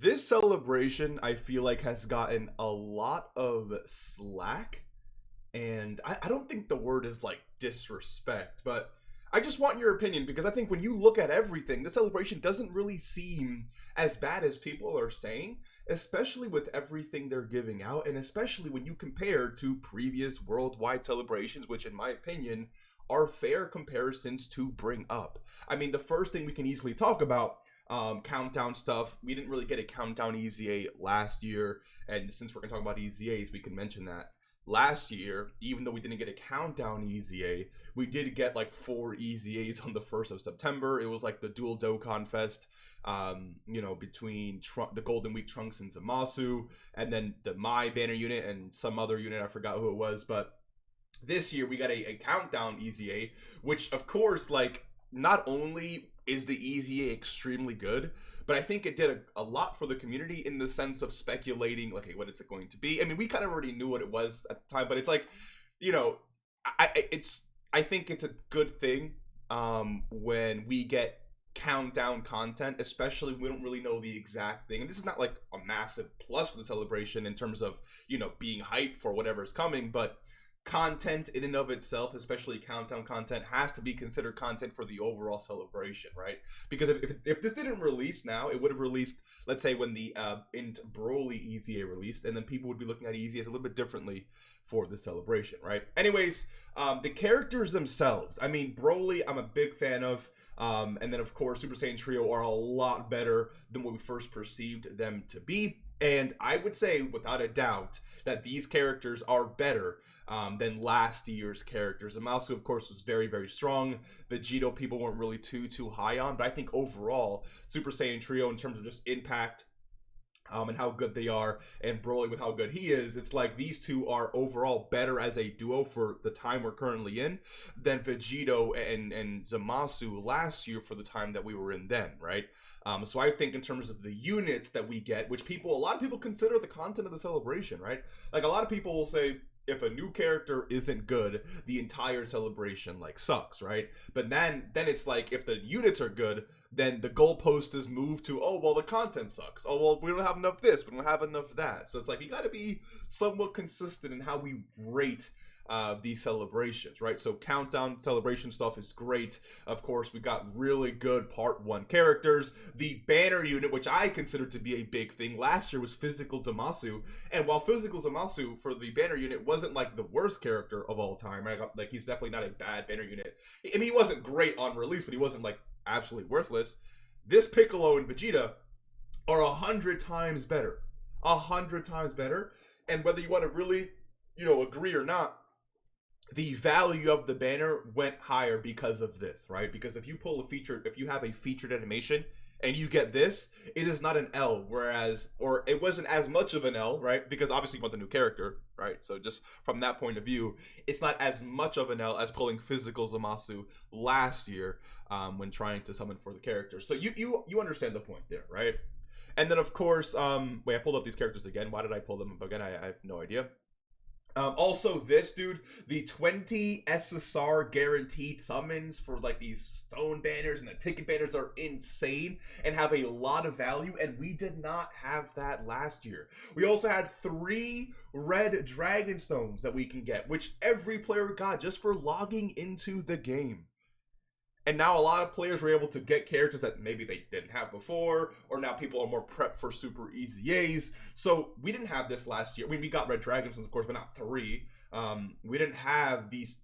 This celebration, I feel like, has gotten a lot of slack, and I don't think the word is like disrespect, but I just want your opinion because I think when you look at everything, the celebration doesn't really seem as bad as people are saying, especially with everything they're giving out, and especially when you compare to previous worldwide celebrations, which, in my opinion, are fair comparisons to bring up. I mean, the first thing we can easily talk about, countdown stuff. We didn't really get a countdown EZA last year, and since we're gonna talk about EZAs, we can mention that last year, even though we didn't get a countdown EZA, we did get like 4 EZAs on the 1st of September. It was like the dual Dokkan Fest, between the Golden Week Trunks and Zamasu, and then the My banner unit and some other unit, I forgot who it was, but this year we got a countdown EZA, which of course, like, not only is the EZA extremely good, but I think it did a lot for the community in the sense of speculating, like, hey, what is it going to be? I mean, we kind of already knew what it was at the time, but it's like, you know, I think it's a good thing when we get countdown content, especially when we don't really know the exact thing. And this is not like a massive plus for the celebration in terms of, being hyped for whatever's coming, but content in and of itself, especially countdown content, has to be considered content for the overall celebration, right? Because if this didn't release now, it would have released, let's say, when the Int Broly EZA released, and then people would be looking at EZAs a little bit differently for the celebration, right? Anyways, the characters themselves, I mean, Broly, I'm a big fan of, and then of course Super Saiyan Trio are a lot better than what we first perceived them to be. And I would say, without a doubt, that these characters are better than last year's characters. Zamasu, of course, was very, very strong. Vegito, people weren't really too high on. But I think overall, Super Saiyan Trio, in terms of just impact and how good they are, and Broly with how good he is, it's like these two are overall better as a duo for the time we're currently in than Vegito and Zamasu last year for the time that we were in then, right? So I think in terms of the units that we get, which a lot of people consider the content of the celebration, right? Like, a lot of people will say, if a new character isn't good, the entire celebration like sucks, right? But then it's like, if the units are good, then the goalpost is moved to, oh, well, the content sucks. Oh, well, we don't have enough this, we don't have enough that. So it's like, you got to be somewhat consistent in how we rate these celebrations, right? So countdown celebration stuff is great. Of course, we got really good part 1 characters. The banner unit, which I consider to be a big thing last year, was Physical Zamasu. And while Physical Zamasu for the banner unit wasn't like the worst character of all time, right? Like, he's definitely not a bad banner unit. I mean, he wasn't great on release, but he wasn't like absolutely worthless. This Piccolo and Vegeta are 100 times better. 100 times better. And whether you want to really, agree or not, the value of the banner went higher because of this, right? Because if you have a featured animation and you get this, it is not an L, or it wasn't as much of an L, right? Because obviously you want the new character, right? So just from that point of view, it's not as much of an L as pulling Physical Zamasu last year when trying to summon for the character. So you understand the point there, right? And then of course, wait, I pulled up these characters again. Why did I pull them up again? I have no idea. Also, this dude, the 20 SSR guaranteed summons for like these stone banners and the ticket banners are insane and have a lot of value, and we did not have that last year. We also had 3 red dragon stones that we can get, which every player got just for logging into the game. And now a lot of players were able to get characters that maybe they didn't have before, or now people are more prepped for super EZAs. So we didn't have this last year. I mean, we got Red Dragons, of course, but not 3. We didn't have these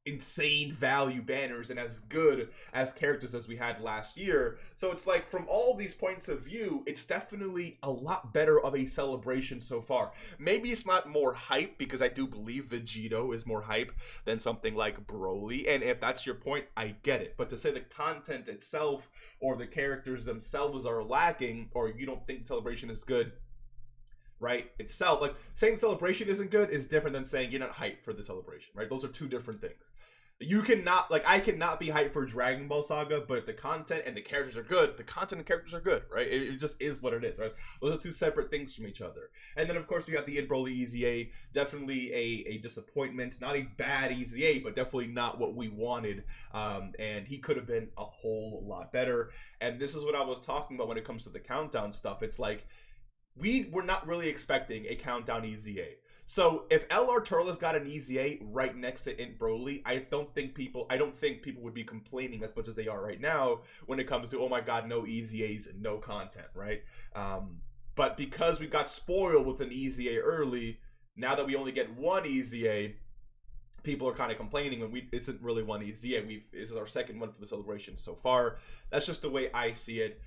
insane value banners and as good as characters as we had last year. So it's like, from all these points of view, it's definitely a lot better of a celebration so far. Maybe it's not more hype, because I do believe Vegito is more hype than something like Broly, and if that's your point, I get it. But to say the content itself or the characters themselves are lacking, or you don't think the celebration is good, right, itself, like, saying the celebration isn't good is different than saying you're not hyped for the celebration, right? Those are 2 different things. You cannot, like, I cannot be hyped for Dragon Ball Saga, but if the content and the characters are good, the content and characters are good, right? It just is what it is, right? Those are two separate things from each other. And then, of course, we have the Broly EZA, definitely a disappointment. Not a bad EZA, but definitely not what we wanted. And he could have been a whole lot better. And this is what I was talking about when it comes to the countdown stuff. It's like, we were not really expecting a countdown EZA. So if LR Turles got an EZA right next to Int Broly, I don't think people would be complaining as much as they are right now when it comes to, oh my god, no EZAs and no content, right? But because we got spoiled with an EZA early, now that we only get one EZA, people are kind of complaining when it isn't really one EZA. This is our second one for the celebration so far. That's just the way I see it.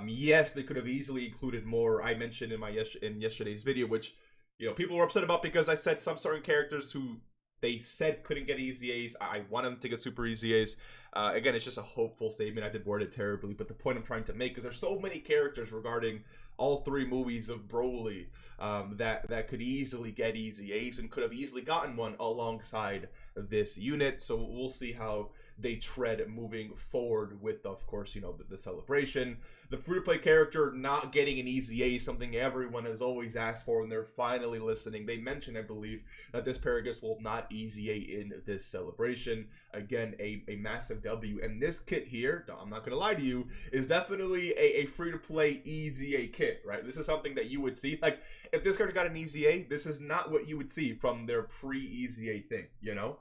Yes, they could have easily included more. I mentioned in yesterday's video, which, you know, people were upset about because I said some certain characters who they said couldn't get EZAs. I want them to get super EZAs. Again, it's just a hopeful statement. I did word it terribly, but the point I'm trying to make is there's so many characters regarding all three movies of Broly that could easily get EZAs and could have easily gotten one alongside this unit. So we'll see how they tread moving forward with, of course, you know, the celebration. The free-to-play character not getting an EZA is something everyone has always asked for, and they're finally listening. They mentioned, I believe, that this Paragus will not EZA in this celebration. Again, a massive W. And this kit here, I'm not going to lie to you, is definitely a free-to-play EZA kit, right? This is something that you would see. Like, if this character got an EZA, this is not what you would see from their pre-EZA thing, you know?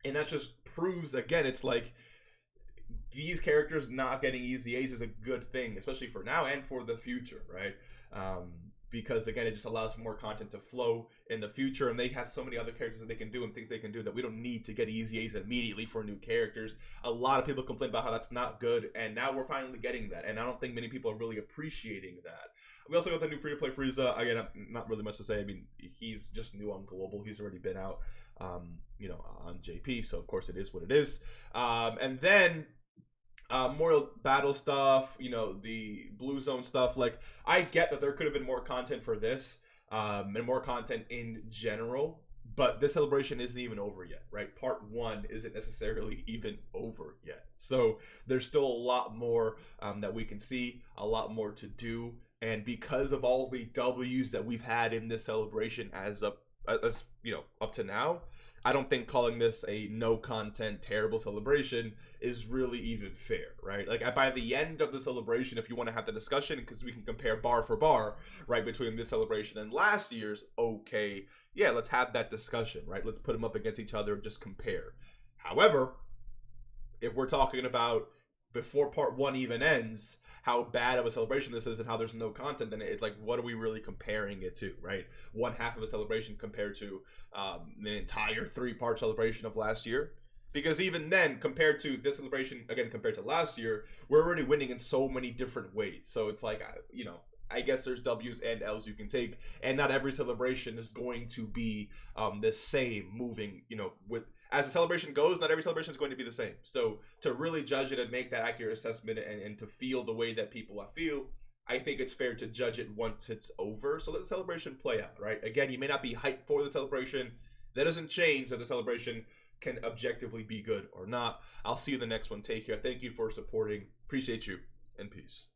And that just proves, again, it's like these characters not getting EZAs is a good thing, especially for now and for the future, right? Because, again, it just allows more content to flow in the future, and they have so many other characters that they can do and things they can do that we don't need to get EZAs immediately for new characters. A lot of people complain about how that's not good, and now we're finally getting that, and I don't think many people are really appreciating that. We also got the new free-to-play Frieza. Again, not really much to say. I mean, he's just new on Global. He's already been out, you know, on JP, so of course it is what it is. And then more battle stuff, you know, the Blue Zone stuff. Like, I get that there could have been more content for this, and more content in general, but this celebration isn't even over yet, right? Part 1 isn't necessarily even over yet. So there's still a lot more that we can see, a lot more to do. And because of all the W's that we've had in this celebration as you know, up to now, I don't think calling this a no content terrible celebration is really even fair, right? Like, by the end of the celebration, if you want to have the discussion, because we can compare bar for bar, right, between this celebration and last year's, okay, yeah, let's have that discussion, right? Let's put them up against each other and just compare. However, if we're talking about before part 1 even ends, how bad of a celebration this is and how there's no content, then it's like, what are we really comparing it to, right? One half of a celebration compared to the entire 3-part celebration of last year. Because even then, compared to this celebration, again, compared to last year, we're already winning in so many different ways. So it's like, you know, I guess there's W's and L's you can take, and not every celebration is going to be the same moving, you know, with as the celebration goes, not every celebration is going to be the same. So to really judge it and make that accurate assessment and to feel the way that people feel, I think it's fair to judge it once it's over. So let the celebration play out, right? Again, you may not be hyped for the celebration. That doesn't change that the celebration can objectively be good or not. I'll see you in the next one. Take care. Thank you for supporting. Appreciate you, and peace.